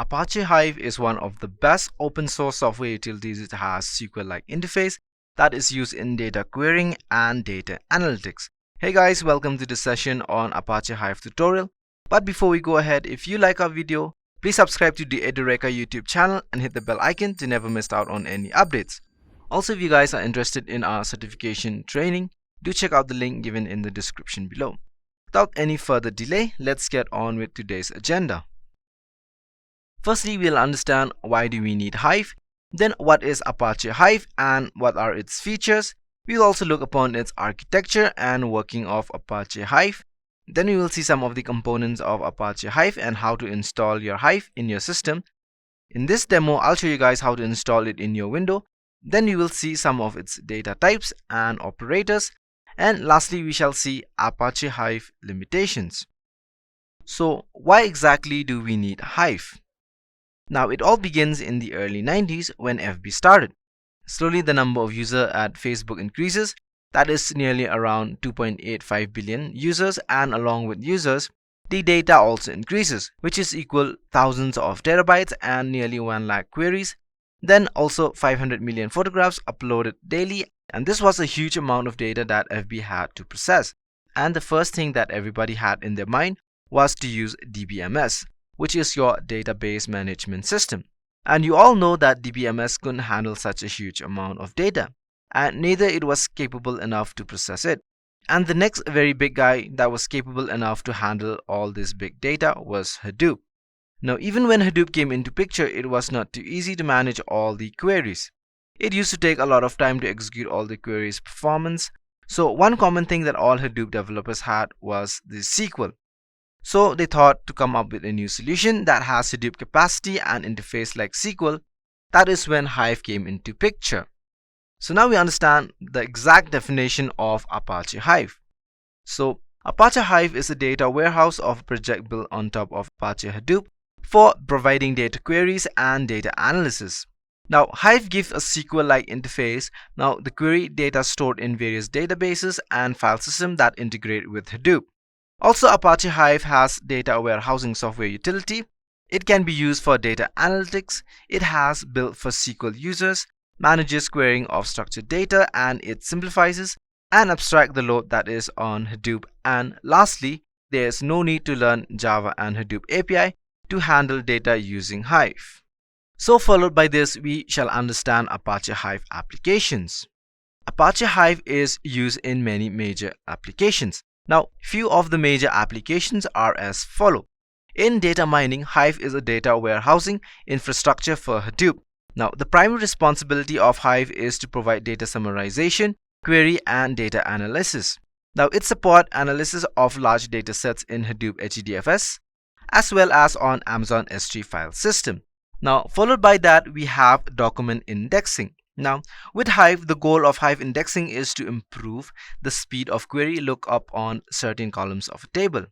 Apache Hive is one of the best open source software utilities. It has SQL-like interface that is used in data querying and data analytics. Hey guys, welcome to the session on Apache Hive tutorial. But before we go ahead, if you like our video, please subscribe to the Edureka YouTube channel and hit the bell icon to never miss out on any updates. Also, if you guys are interested in our certification training, do check out the link given in the description below. Without any further delay, let's get on with today's agenda. Firstly, we'll understand why do we need Hive, then what is Apache Hive and what are its features. We'll also look upon its architecture and working of Apache Hive. Then we will see some of the components of Apache Hive and how to install your Hive in your system. In this demo, I'll show you guys how to install it in your window. Then we will see some of its data types and operators. And lastly, we shall see Apache Hive limitations. So why exactly do we need Hive? Now, it all begins in the early 90s when FB started. Slowly, the number of users at Facebook increases. That is nearly around 2.85 billion users, and along with users, the data also increases, which is equal thousands of terabytes and nearly 1 lakh queries. Then also 500 million photographs uploaded daily, and this was a huge amount of data that FB had to process. And the first thing that everybody had in their mind was to use DBMS, which is your database management system. And you all know that DBMS couldn't handle such a huge amount of data, and neither it was capable enough to process it. And the next very big guy that was capable enough to handle all this big data was Hadoop. Now, even when Hadoop came into picture, it was not too easy to manage all the queries. It used to take a lot of time to execute all the queries' performance. So one common thing that all Hadoop developers had was the SQL. So they thought to come up with a new solution that has Hadoop capacity and interface like SQL. That is when Hive came into picture. So now we understand the exact definition of Apache Hive. So Apache Hive is a data warehouse of a project built on top of Apache Hadoop for providing data queries and data analysis. Now, Hive gives a SQL-like interface. Now, the query data stored in various databases and file systems that integrate with Hadoop. Also, Apache Hive has data warehousing software utility. It can be used for data analytics. It has built for SQL users, manages querying of structured data, and it simplifies and abstracts the load that is on Hadoop. And lastly, there is no need to learn Java and Hadoop API to handle data using Hive. So followed by this, we shall understand Apache Hive applications. Apache Hive is used in many major applications. Now, few of the major applications are as follow. In data mining, Hive is a data warehousing infrastructure for Hadoop. Now, the primary responsibility of Hive is to provide data summarization, query, and data analysis. Now, it supports analysis of large data sets in Hadoop HDFS as well as on Amazon S3 file system. Now, followed by that, we have document indexing. Now, with Hive, the goal of Hive indexing is to improve the speed of query lookup on certain columns of a table.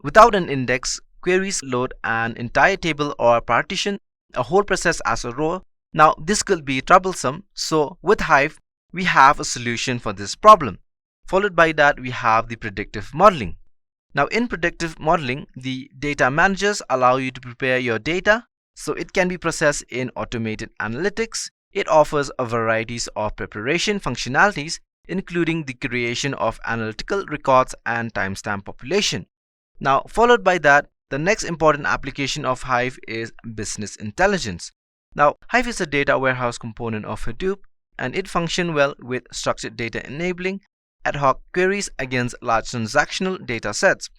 Without an index, queries load an entire table or partition a whole process as a row. Now, this could be troublesome. So, with Hive, we have a solution for this problem. Followed by that, we have the predictive modeling. Now, in predictive modeling, the data managers allow you to prepare your data so it can be processed in automated analytics. It offers a variety of preparation functionalities, including the creation of analytical records and timestamp population. Now, followed by that, the next important application of Hive is business intelligence. Now, Hive is a data warehouse component of Hadoop, and it functions well with structured data enabling ad hoc queries against large transactional data sets.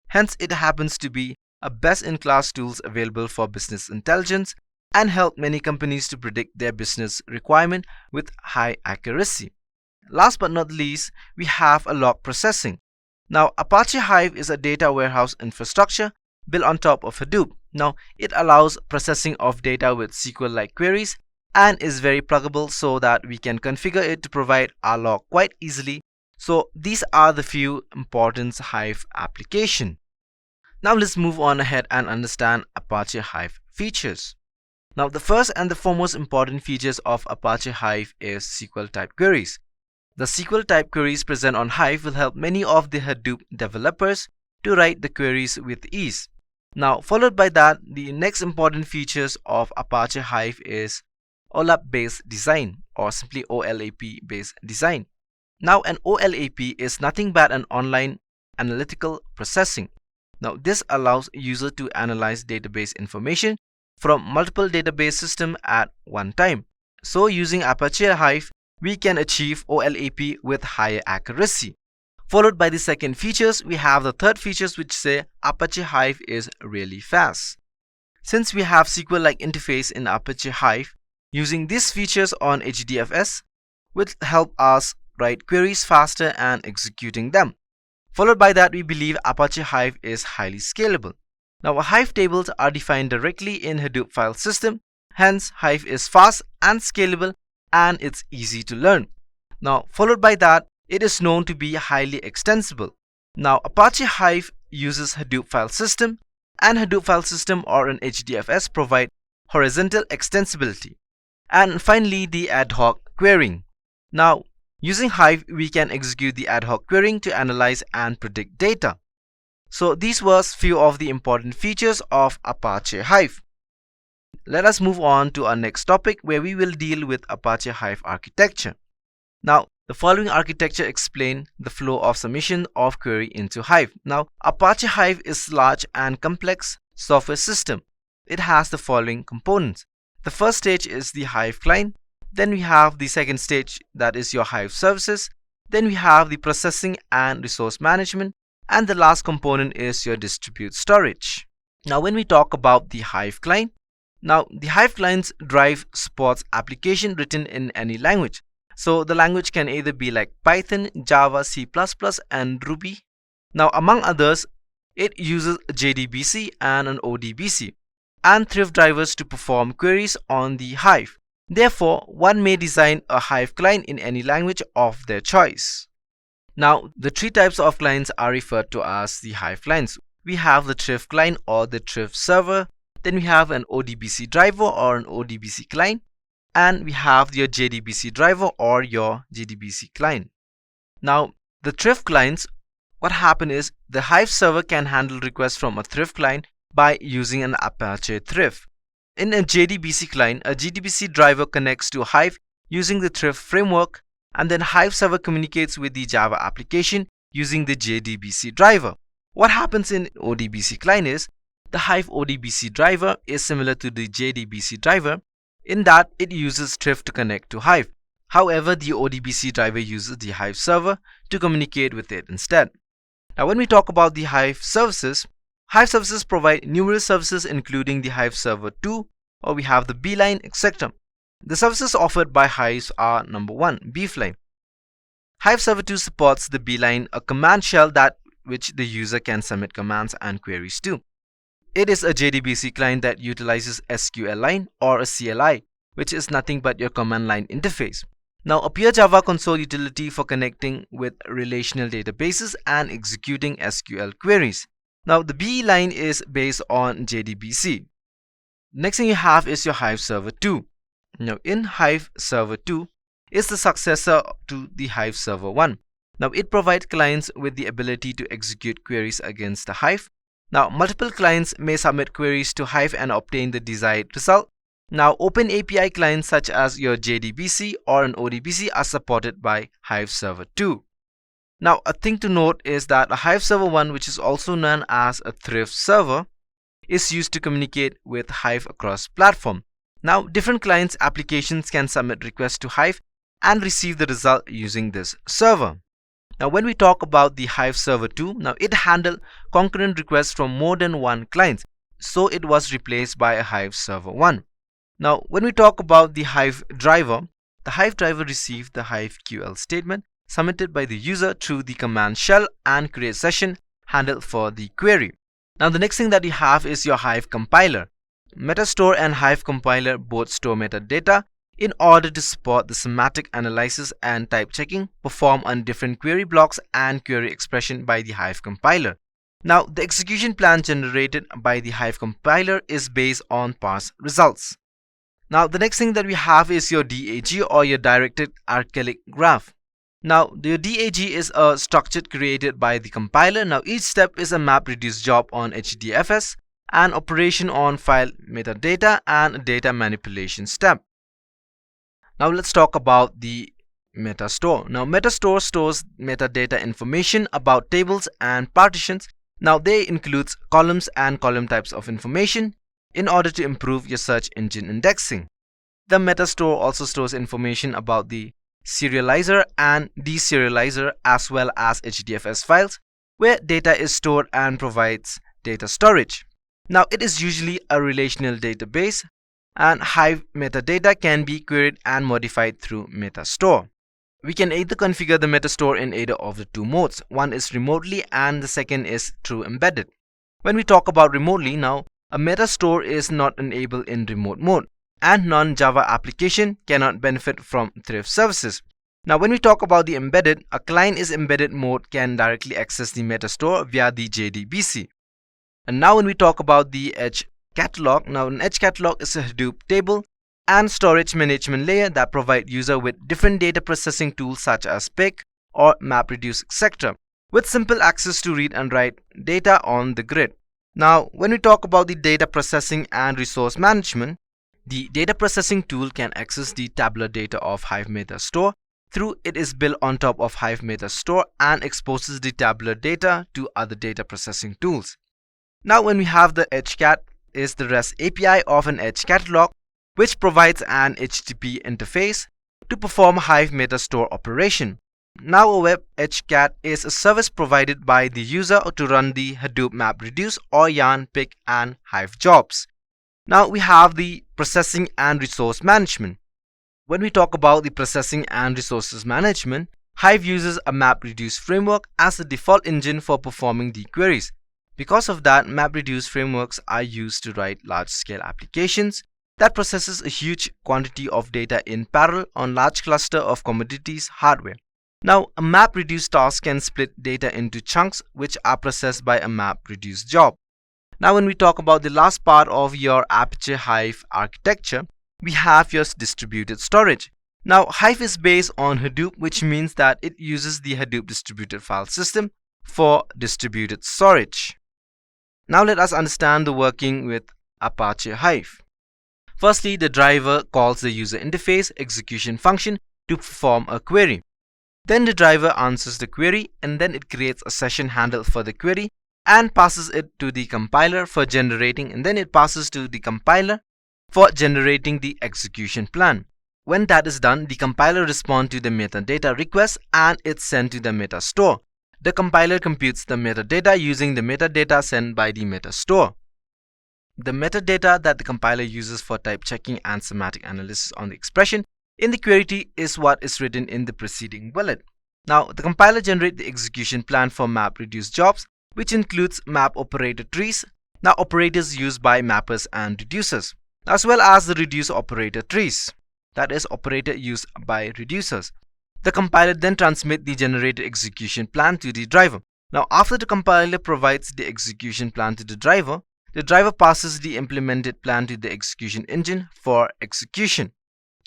Hence, it happens to be a best-in-class tool available for business intelligence and help many companies to predict their business requirement with high accuracy. Last but not least, we have a log processing. Now, Apache Hive is a data warehouse infrastructure built on top of Hadoop. Now, it allows processing of data with SQL-like queries and is very pluggable so that we can configure it to provide our log quite easily. So, these are the few important Hive applications. Now, let's move on ahead and understand Apache Hive features. Now, the first and the foremost important features of Apache Hive is SQL type queries. The SQL type queries present on Hive will help many of the Hadoop developers to write the queries with ease. Now, followed by that, the next important features of Apache Hive is OLAP based design, or simply OLAP based design. Now, an OLAP is nothing but an online analytical processing. Now, this allows user to analyze database information from multiple database systems at one time. So, using Apache Hive, we can achieve OLAP with higher accuracy. Followed by the second features, we have the third features which say Apache Hive is really fast. Since we have SQL-like interface in Apache Hive, using these features on HDFS will help us write queries faster and executing them. Followed by that, we believe Apache Hive is highly scalable. Now, Hive tables are defined directly in Hadoop file system. Hence, Hive is fast and scalable, and it's easy to learn. Now, followed by that, it is known to be highly extensible. Now, Apache Hive uses Hadoop file system, and Hadoop file system or an HDFS provide horizontal extensibility. And finally, the ad hoc querying. Now, using Hive, we can execute the ad hoc querying to analyze and predict data. So these were few of the important features of Apache Hive. Let us move on to our next topic, where we will deal with Apache Hive architecture. Now, the following architecture explain the flow of submission of query into Hive. Now, Apache Hive is large and complex software system. It has the following components. The first stage is the Hive client. Then we have the second stage, that is your Hive services. Then we have the processing and resource management. And the last component is your distribute storage. Now, when we talk about the Hive client, now the Hive client's drive supports application written in any language. So the language can either be like Python, Java, C++, and Ruby. Now, among others, it uses JDBC and an ODBC and Thrift drivers to perform queries on the Hive. Therefore, one may design a Hive client in any language of their choice. Now, the three types of clients are referred to as the Hive clients. We have the Thrift client or the Thrift server. Then we have an ODBC driver or an ODBC client. And we have your JDBC driver or your JDBC client. Now, the Thrift clients, what happens is the Hive server can handle requests from a Thrift client by using an Apache Thrift. In a JDBC client, a JDBC driver connects to Hive using the Thrift framework, and then Hive server communicates with the Java application using the JDBC driver. What happens in ODBC client is the Hive ODBC driver is similar to the JDBC driver, in that it uses Thrift to connect to Hive. However, the ODBC driver uses the Hive server to communicate with it instead. Now, when we talk about the Hive services provide numerous services including the Hive Server 2, or we have the beeline, etc. The services offered by Hive are number 1, beefline. Hive Server 2 supports the beeline, a command shell that which the user can submit commands and queries to. It is a JDBC client that utilizes SQL line or a CLI, which is nothing but your command line interface. Now, a pure Java console utility for connecting with relational databases and executing SQL queries. Now, the beeline is based on JDBC. Next thing you have is your Hive Server 2. Now, in Hive Server 2 is the successor to the Hive Server 1. Now, it provides clients with the ability to execute queries against the Hive. Now, multiple clients may submit queries to Hive and obtain the desired result. Now, open API clients such as your JDBC or an ODBC are supported by Hive Server 2. Now, a thing to note is that a Hive Server 1, which is also known as a Thrift server, is used to communicate with Hive across platform. Now, different clients applications can submit requests to Hive and receive the result using this server. Now, when we talk about the Hive Server 2, now it handled concurrent requests from more than one client, so it was replaced by a Hive Server 1. Now, when we talk about the Hive driver, the Hive driver received the HiveQL statement submitted by the user through the command shell and create session handled for the query. Now, the next thing that you have is your Hive compiler. Metastore and Hive compiler both store metadata in order to support the semantic analysis and type checking performed on different query blocks and query expression by the Hive compiler. Now, the execution plan generated by the Hive compiler is based on parse results. Now, the next thing that we have is your DAG or your directed acyclic graph. Now, the DAG is a structure created by the compiler. Now, each step is a map reduce job on HDFS an operation on file metadata, and a data manipulation step. Now let's talk about the metastore. Now metastore stores metadata information about tables and partitions. Now they includes columns and column types of information in order to improve your search engine indexing. The metastore also stores information about the serializer and deserializer as well as HDFS files where data is stored and provides data storage. Now it is usually a relational database, and Hive metadata can be queried and modified through metastore. We can either configure the metastore in either of the two modes. One is remotely and the second is through embedded. When we talk about remotely, now a metastore is not enabled in remote mode, and non-Java application cannot benefit from thrift services. Now when we talk about the embedded, a client is embedded mode can directly access the metastore via the JDBC. And now when we talk about the 𝐻Catalog, now an 𝐻Catalog is a Hadoop table and storage management layer that provide user with different data processing tools such as pick or MapReduce, etc., with simple access to read and write data on the grid. Now when we talk about the data processing and resource management, the data processing tool can access the tabular data of Hive metastore through it is built on top of Hive metastore and exposes the tabular data to other data processing tools. Now when we have the 𝐻Cat is the REST API of an 𝐻Catalog, which provides an HTTP interface to perform Hive metastore operation. Now a web 𝐻Cat is a service provided by the user to run the Hadoop MapReduce or Yarn, Pick and Hive jobs. Now we have the processing and resource management. When we talk about the processing and resources management, Hive uses a MapReduce framework as the default engine for performing the queries. Because of that, MapReduce frameworks are used to write large-scale applications that processes a huge quantity of data in parallel on large cluster of commodities hardware. Now, a MapReduce task can split data into chunks which are processed by a MapReduce job. Now, when we talk about the last part of your Apache Hive architecture, we have your distributed storage. Now, Hive is based on Hadoop, which means that it uses the Hadoop distributed file system for distributed storage. Now let us understand the working with Apache Hive. Firstly, the driver calls the user interface execution function to perform a query. Then the driver answers the query, and then it creates a session handle for the query and passes it to the compiler for generating, and then it passes to the compiler for generating the execution plan. When that is done, the compiler responds to the metadata request and it's sent to the metastore. The compiler computes the metadata using the metadata sent by the metastore. The metadata that the compiler uses for type checking and semantic analysis on the expression in the query is what is written in the preceding bullet. Now, the compiler generates the execution plan for MapReduce jobs, which includes map operator trees, now operators used by mappers and reducers, as well as the reduce operator trees, that is operator used by reducers. The compiler then transmits the generated execution plan to the driver. Now, after the compiler provides the execution plan to the driver passes the implemented plan to the execution engine for execution.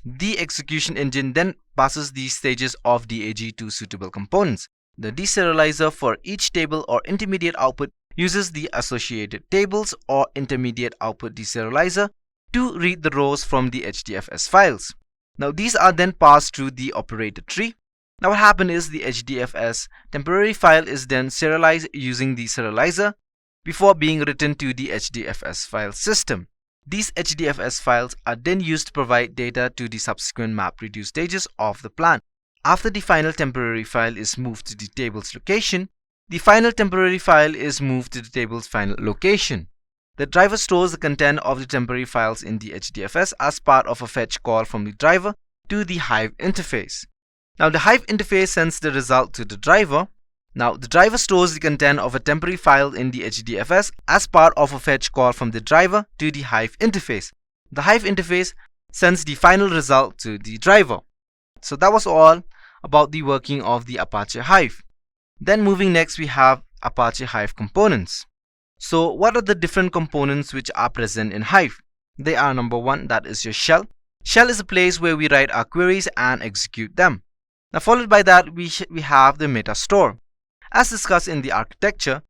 The execution engine then passes the stages of DAG to suitable components. The deserializer for each table or intermediate output uses the associated tables or intermediate output deserializer to read the rows from the HDFS files. Now these are then passed through the operator tree. Now what happens is the HDFS temporary file is then serialized using the serializer before being written to the HDFS file system. These HDFS files are then used to provide data to the subsequent MapReduce stages of the plan. After the final temporary file is moved to the table's location, the final temporary file is moved to the table's final location. The driver stores the content of the temporary files in the HDFS as part of a fetch call from the driver to the Hive interface. Now the Hive interface sends the result to the driver. Now the driver stores the content of a temporary file in the HDFS as part of a fetch call from the driver to the Hive interface. The Hive interface sends the final result to the driver. So that was all about the working of the Apache Hive. Then moving next, we have Apache Hive components. So what are the different components which are present in Hive? They are number one, that is your shell. Shell is a place where we write our queries and execute them. Now followed by that we have the metastore. As discussed in the architecture,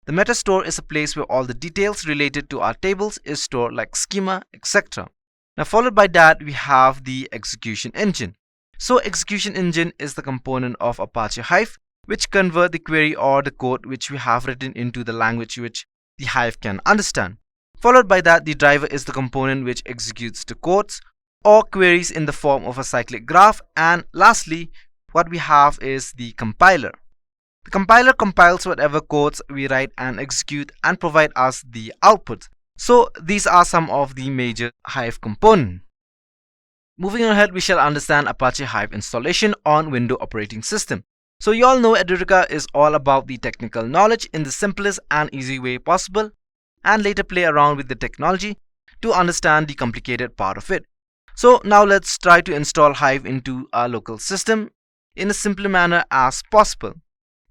The meta store is a place where all the details related to our tables is stored like schema, etc. Now followed by that we have the execution engine. So execution engine is the component of Apache Hive which convert the query or the code which we have written into the language which the Hive can understand. Followed by that, the driver is the component which executes the codes or queries in the form of a cyclic graph, and lastly what we have is the compiler. The compiler compiles whatever codes we write and execute and provide us the output. So these are some of the major Hive components. Moving ahead, we shall understand Apache Hive installation on Windows operating system. So you all know Edureka is all about the technical knowledge in the simplest and easy way possible, and later play around with the technology to understand the complicated part of it. So now let's try to install Hive into our local system in a simple manner as possible.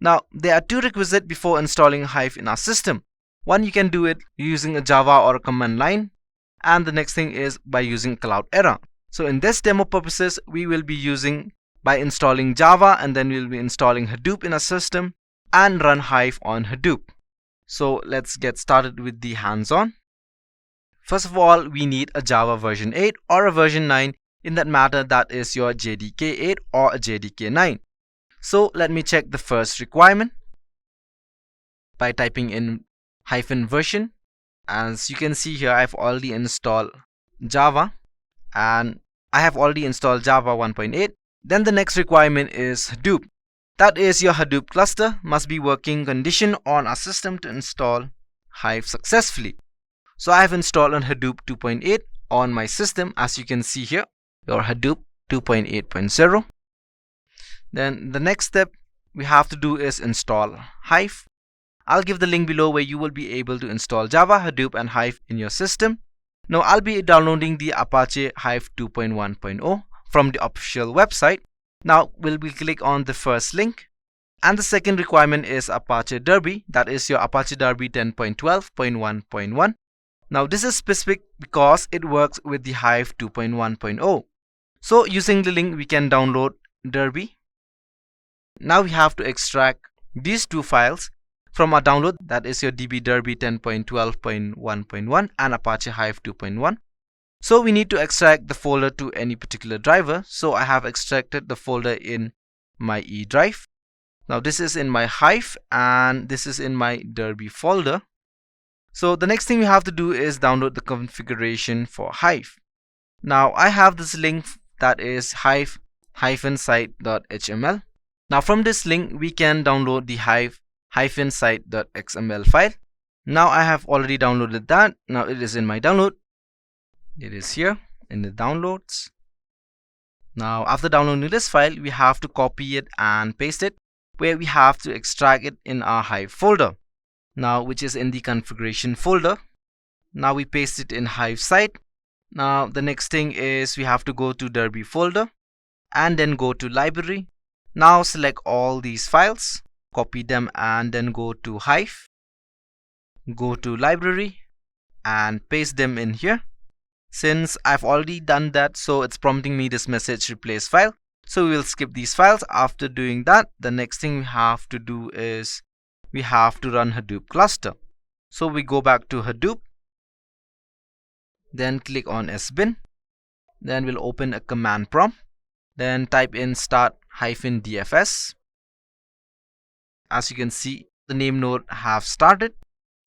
Now there are two requisites before installing Hive in our system. One, you can do it using a Java or a command line, and the next thing is by using Cloudera. So in this demo purposes we will be using by installing Java, and then we'll be installing Hadoop in our system and run Hive on Hadoop. So let's get started with the hands-on. First of all, we need a Java version 8 or a version 9, in that matter that is your JDK 8 or a JDK 9. So let me check the first requirement by typing in -version. As you can see here, I've already installed Java and I have already installed Java 1.8. Then the next requirement is Hadoop. That is, your Hadoop cluster must be working condition on our system to install Hive successfully. So I have installed on Hadoop 2.8 on my system, as you can see here, your Hadoop 2.8.0. Then the next step we have to do is install Hive. I'll give the link below where you will be able to install Java, Hadoop and Hive in your system. Now I'll be downloading the Apache Hive 2.1.0 from the official website. Now we'll click on the first link, and the second requirement is Apache Derby, that is your Apache Derby 10.12.1.1. Now this is specific because it works with the Hive 2.1.0. So using the link we can download Derby. Now we have to extract these two files from our download, that is your DB Derby 10.12.1.1 and Apache Hive 2.1. So we need to extract the folder to any particular driver. So I have extracted the folder in my E drive. Now this is in my Hive and this is in my Derby folder. So the next thing we have to do is download the configuration for Hive. Now I have this link, that is hive-site.html. Now from this link we can download the hive-site.xml file. Now I have already downloaded that. Now it is in my download. It is here in the downloads. Now after downloading this file we have to copy it and paste it where we have to extract it in our Hive folder, now which is in the configuration folder. Now we paste it in Hive site. Now the next thing is we have to go to Derby folder and then go to library. Now select all these files, copy them and then go to Hive, go to library and paste them in here. Since I've already done that, so it's prompting me this message replace file. So we will skip these files. After doing that, the next thing we have to do is we have to run Hadoop cluster. So we go back to Hadoop, then click on sbin, then we'll open a command prompt, then type in start-dfs. As you can see, the name node have started.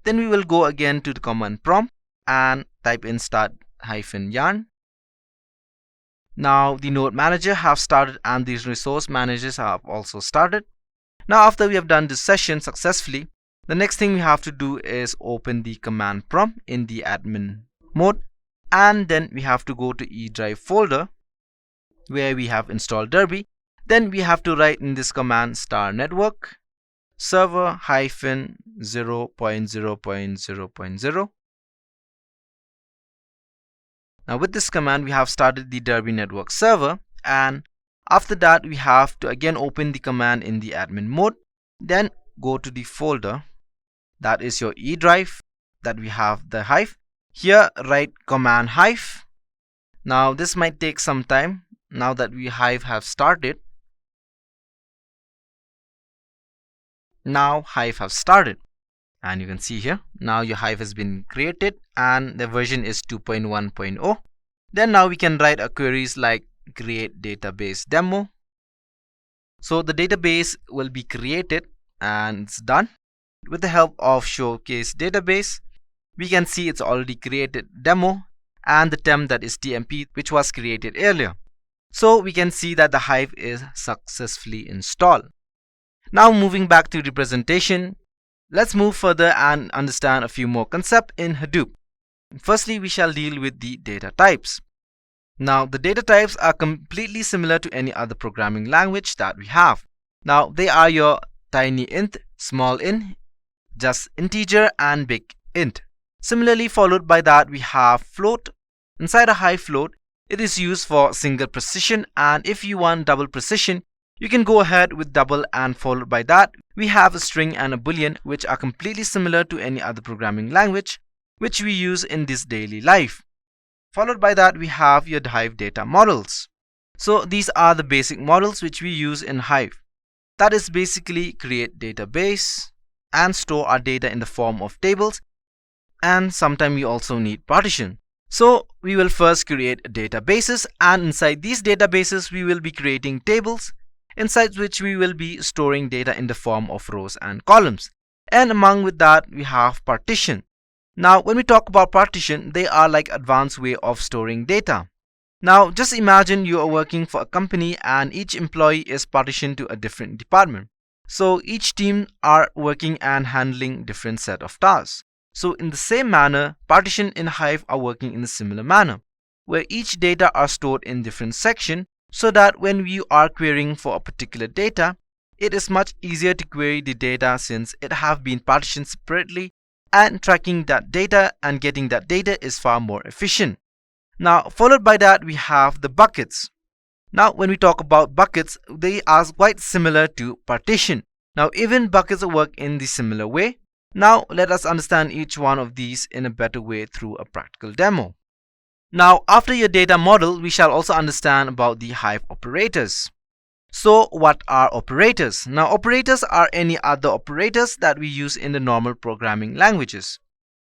Then we will go again to the command prompt and type in start-yarn. Now the node manager have started and these resource managers have also started. Now after we have done this session successfully, the next thing we have to do is open the command prompt in the admin mode, and then we have to go to E drive folder where we have installed Derby. Then we have to write in this command *network server -0.0.0.0.0. Now with this command we have started the Derby network server, and after that we have to again open the command in the admin mode, then go to the folder that is your E drive that we have the Hive. Here write command Hive. Now this might take some time now that we Hive have started. Now Hive have started. And you can see here, now your Hive has been created and the version is 2.1.0. Then now we can write a queries like create database demo. So the database will be created and it's done. With the help of showcase database, we can see it's already created demo and the temp, that is TMP, which was created earlier. So we can see that the Hive is successfully installed. Now moving back to the presentation, let's move further and understand a few more concepts in Hadoop. Firstly, we shall deal with the data types. Now the data types are completely similar to any other programming language that we have. Now they are your tiny int, small int, just integer and big int. Similarly, followed by that we have float. Inside a Hive float, it is used for single precision, and if you want double precision, you can go ahead with double, and followed by that we have a string and a boolean, which are completely similar to any other programming language which we use in this daily life. Followed by that we have your Hive data models. So these are the basic models which we use in Hive. That is basically create database and store our data in the form of tables, and sometimes we also need partition. So we will first create databases, and inside these databases we will be creating tables, inside which we will be storing data in the form of rows and columns. And among with that we have partition. Now when we talk about partition, they are like advanced way of storing data. Now just imagine you are working for a company and each employee is partitioned to a different department. So each team are working and handling different set of tasks. So in the same manner, partition in Hive are working in a similar manner, where each data are stored in different section, so that when we are querying for a particular data, it is much easier to query the data since it have been partitioned separately, and tracking that data and getting that data is far more efficient. Now followed by that we have the buckets. Now when we talk about buckets, they are quite similar to partition. Now even buckets work in the similar way. Now let us understand each one of these in a better way through a practical demo. Now after your data model, we shall also understand about the Hive operators. So what are operators? Now operators are any other operators that we use in the normal programming languages,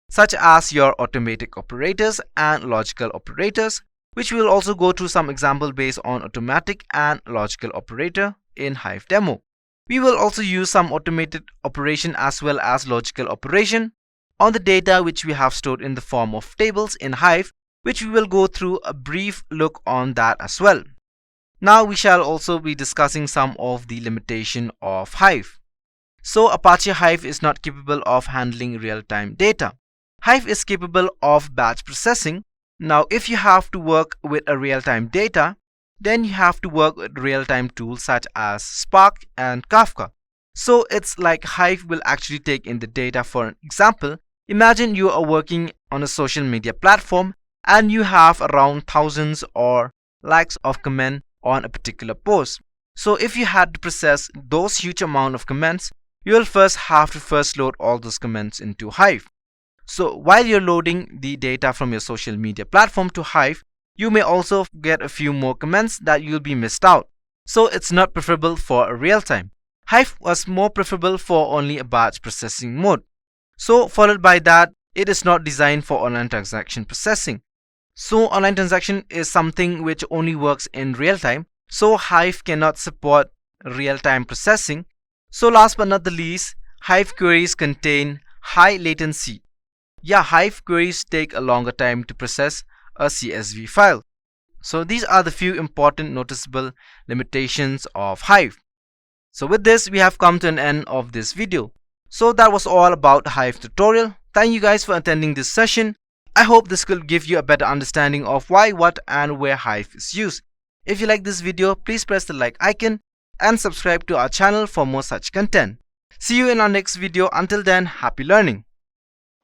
such as your automatic operators and logical operators, which we will also go through some example based on automatic and logical operator in Hive demo. We will also use some automated operation as well as logical operation on the data which we have stored in the form of tables in Hive, which we will go through a brief look on that as well. Now we shall also be discussing some of the limitation of Hive. So Apache Hive is not capable of handling real-time data. Hive is capable of batch processing. Now if you have to work with a real-time data, then you have to work with real-time tools such as Spark and Kafka. So it's like Hive will actually take in the data. For an example, imagine you are working on a social media platform and you have around thousands or lakhs of comments on a particular post. So if you had to process those huge amount of comments, you will first have to load all those comments into Hive. So while you're loading the data from your social media platform to Hive, you may also get a few more comments that you'll be missed out. So it's not preferable for a real time. Hive was more preferable for only a batch processing mode. So followed by that, it is not designed for online transaction processing. So online transaction is something which only works in real time. So Hive cannot support real time processing. So last but not the least, Hive queries contain high latency. Yeah, Hive queries take a longer time to process a CSV file. So these are the few important noticeable limitations of Hive. So with this, we have come to an end of this video. So that was all about Hive tutorial. Thank you guys for attending this session. I hope this will give you a better understanding of why, what and where Hive is used. If you like this video, please press the like icon and subscribe to our channel for more such content. See you in our next video. Until then, happy learning.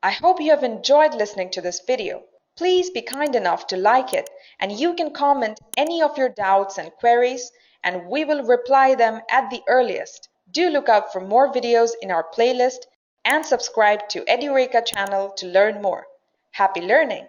I hope you have enjoyed listening to this video. Please be kind enough to like it, and you can comment any of your doubts and queries, and we will reply them at the earliest. Do look out for more videos in our playlist and subscribe to Edureka channel to learn more. Happy learning!